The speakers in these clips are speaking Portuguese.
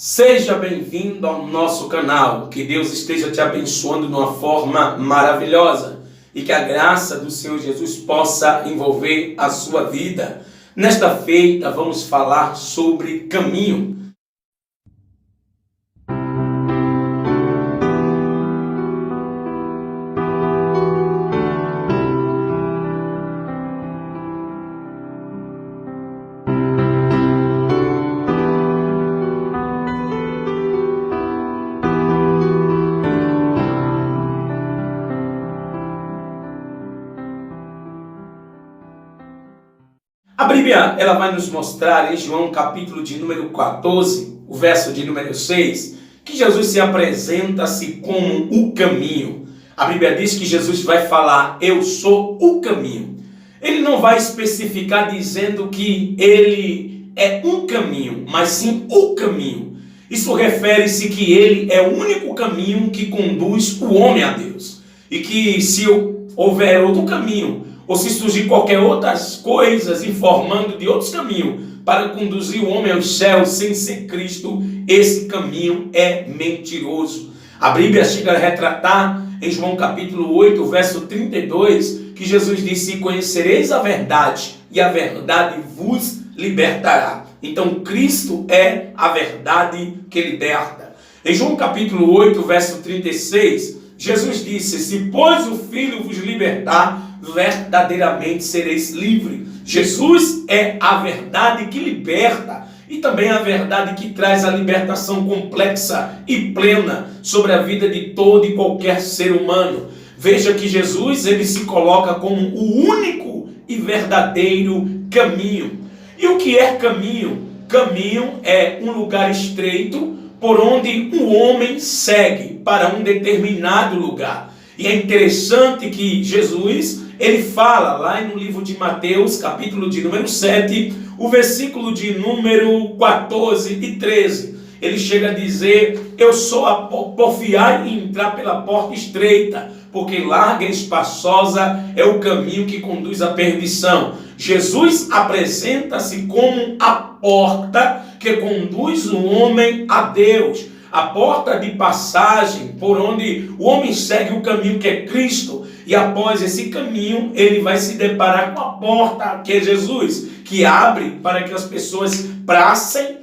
Seja bem-vindo ao nosso canal, que Deus esteja te abençoando de uma forma maravilhosa e que a graça do Senhor Jesus possa envolver a sua vida. Nesta feita vamos falar sobre caminho. A Bíblia ela vai nos mostrar em João capítulo de número 14, o verso de número 6, que Jesus se apresenta-se como o caminho. A Bíblia diz que Jesus vai falar, eu sou o caminho. Ele não vai especificar dizendo que ele é um caminho, mas sim o caminho. Isso refere-se que ele é o único caminho que conduz o homem a Deus. E que se houver outro caminho, ou se surgir qualquer outras coisas informando de outros caminhos para conduzir o homem aos céus sem ser Cristo, esse caminho é mentiroso. A Bíblia chega a retratar em João capítulo 8, verso 32, que Jesus disse, conhecereis a verdade e a verdade vos libertará. Então Cristo é a verdade que liberta. Em João capítulo 8, verso 36, Jesus disse, se pois o Filho vos libertar, verdadeiramente sereis livres. Jesus é a verdade que liberta e também a verdade que traz a libertação complexa e plena sobre a vida de todo e qualquer ser humano. Veja que Jesus ele se coloca como o único e verdadeiro caminho. E o que é caminho? Caminho é um lugar estreito por onde um homem segue para um determinado lugar. E é interessante que Jesus, ele fala lá no livro de Mateus, capítulo de número 7, o versículo de número 14 e 13. Ele chega a dizer, eu sou a porfiar em entrar pela porta estreita, porque larga e espaçosa é o caminho que conduz à perdição. Jesus apresenta-se como a porta que conduz o homem a Deus. A porta de passagem por onde o homem segue o caminho que é Cristo. E após esse caminho, ele vai se deparar com a porta que é Jesus, que abre para que as pessoas passem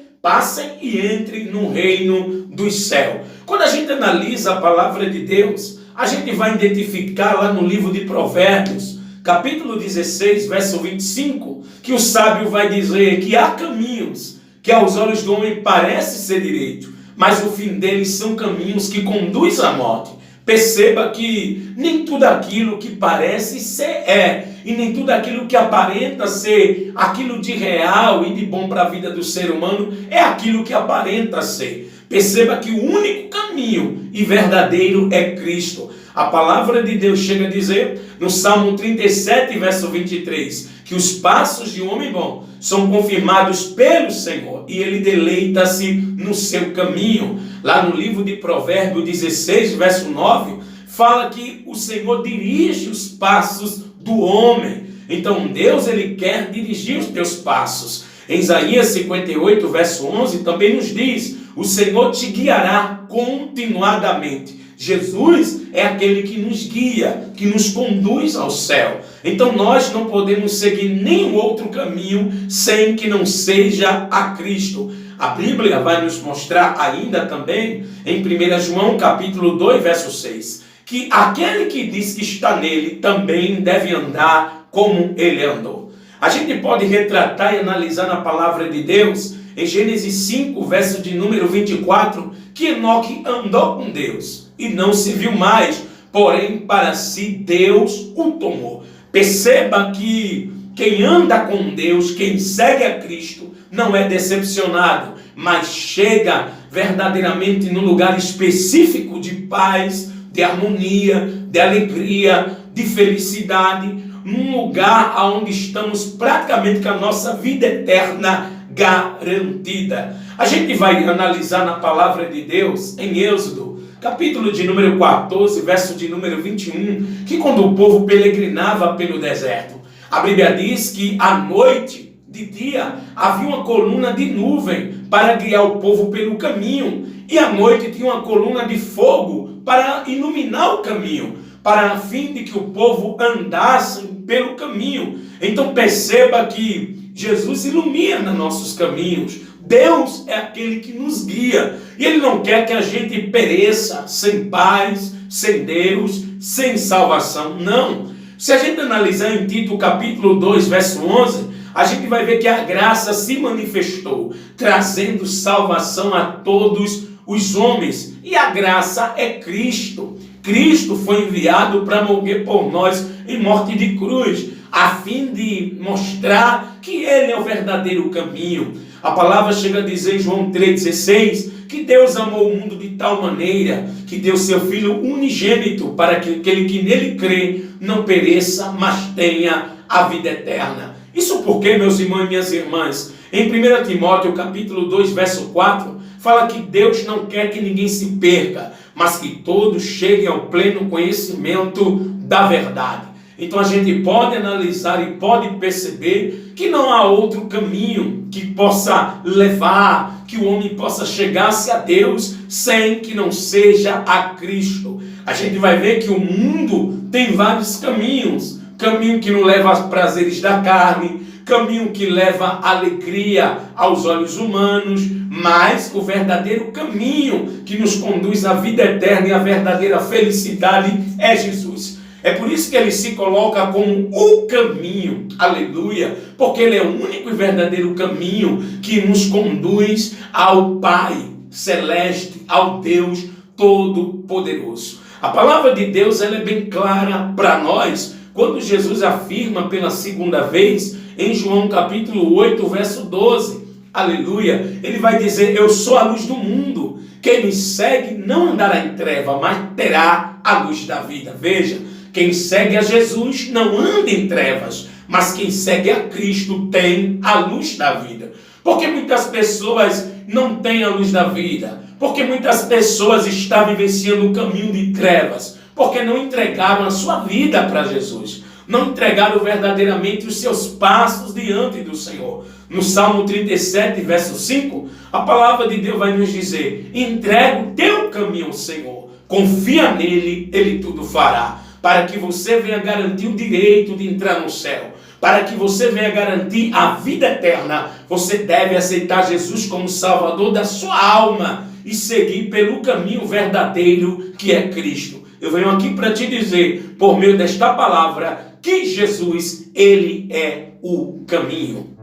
e entrem no reino dos céus. Quando a gente analisa a palavra de Deus, a gente vai identificar lá no livro de Provérbios, capítulo 16, verso 25, que o sábio vai dizer que há caminhos que aos olhos do homem parece ser direito, mas o fim deles são caminhos que conduzem à morte. Perceba que nem tudo aquilo que parece ser é, e nem tudo aquilo que aparenta ser aquilo de real e de bom para a vida do ser humano é aquilo que aparenta ser. Perceba que o único caminho e verdadeiro é Cristo. A palavra de Deus chega a dizer no Salmo 37, verso 23, que os passos de um homem bom são confirmados pelo Senhor e ele deleita-se no seu caminho. Lá no livro de Provérbios 16, verso 9, fala que o Senhor dirige os passos do homem. Então Deus ele quer dirigir os teus passos. Em Isaías 58, verso 11, também nos diz, o Senhor te guiará continuadamente. Jesus é aquele que nos guia, que nos conduz ao céu. Então nós não podemos seguir nenhum outro caminho sem que não seja a Cristo. A Bíblia vai nos mostrar ainda também, em 1 João capítulo 2, verso 6, que aquele que diz que está nele também deve andar como ele andou. A gente pode retratar e analisar na palavra de Deus, em Gênesis 5, verso de número 24, que Enoque andou com Deus e não se viu mais, porém para si Deus o tomou. Perceba que quem anda com Deus, quem segue a Cristo, não é decepcionado, mas chega verdadeiramente num lugar específico de paz, de harmonia, de alegria, de felicidade, num lugar onde estamos praticamente com a nossa vida eterna garantida. A gente vai analisar na palavra de Deus em Êxodo, capítulo de número 14, verso de número 21, que quando o povo peregrinava pelo deserto, a Bíblia diz que à noite de dia havia uma coluna de nuvem para guiar o povo pelo caminho, e à noite tinha uma coluna de fogo para iluminar o caminho, para a fim de que o povo andasse pelo caminho. Então perceba que Jesus ilumina nossos caminhos. Deus é aquele que nos guia, e Ele não quer que a gente pereça sem paz, sem Deus, sem salvação. Não. Se a gente analisar em Tito capítulo 2, verso 11, a gente vai ver que a graça se manifestou, trazendo salvação a todos os homens. E a graça é Cristo. Cristo foi enviado para morrer por nós em morte de cruz, a fim de mostrar que Ele é o verdadeiro caminho. A palavra chega a dizer em João 3,16 que Deus amou o mundo de tal maneira que deu seu Filho unigênito para que aquele que nele crê não pereça, mas tenha a vida eterna. Isso porque, meus irmãos e minhas irmãs, em 1 Timóteo capítulo 2, verso 4, fala que Deus não quer que ninguém se perca, mas que todos cheguem ao pleno conhecimento da verdade. Então a gente pode analisar e pode perceber que não há outro caminho que possa levar, que o homem possa chegar-se a Deus sem que não seja a Cristo. A gente vai ver que o mundo tem vários caminhos. Caminho que não leva aos prazeres da carne, caminho que leva alegria aos olhos humanos, mas o verdadeiro caminho que nos conduz à vida eterna e à verdadeira felicidade é Jesus. É por isso que ele se coloca como o caminho, aleluia, porque ele é o único e verdadeiro caminho que nos conduz ao Pai celeste, ao Deus Todo-Poderoso. A palavra de Deus ela é bem clara para nós, quando Jesus afirma pela segunda vez, em João capítulo 8, verso 12, aleluia, ele vai dizer, eu sou a luz do mundo, quem me segue não andará em treva, mas terá a luz da vida. Veja, quem segue a Jesus não anda em trevas, mas quem segue a Cristo tem a luz da vida. Porque muitas pessoas não têm a luz da vida, porque muitas pessoas estão vivenciando o caminho de trevas, porque não entregaram a sua vida para Jesus, não entregaram verdadeiramente os seus passos diante do Senhor. No Salmo 37, verso 5, a palavra de Deus vai nos dizer, entrega o teu caminho ao Senhor, confia nele, ele tudo fará, para que você venha garantir o direito de entrar no céu, para que você venha garantir a vida eterna, você deve aceitar Jesus como Salvador da sua alma e seguir pelo caminho verdadeiro que é Cristo. Eu venho aqui para te dizer, por meio desta palavra, que Jesus, ele é o caminho.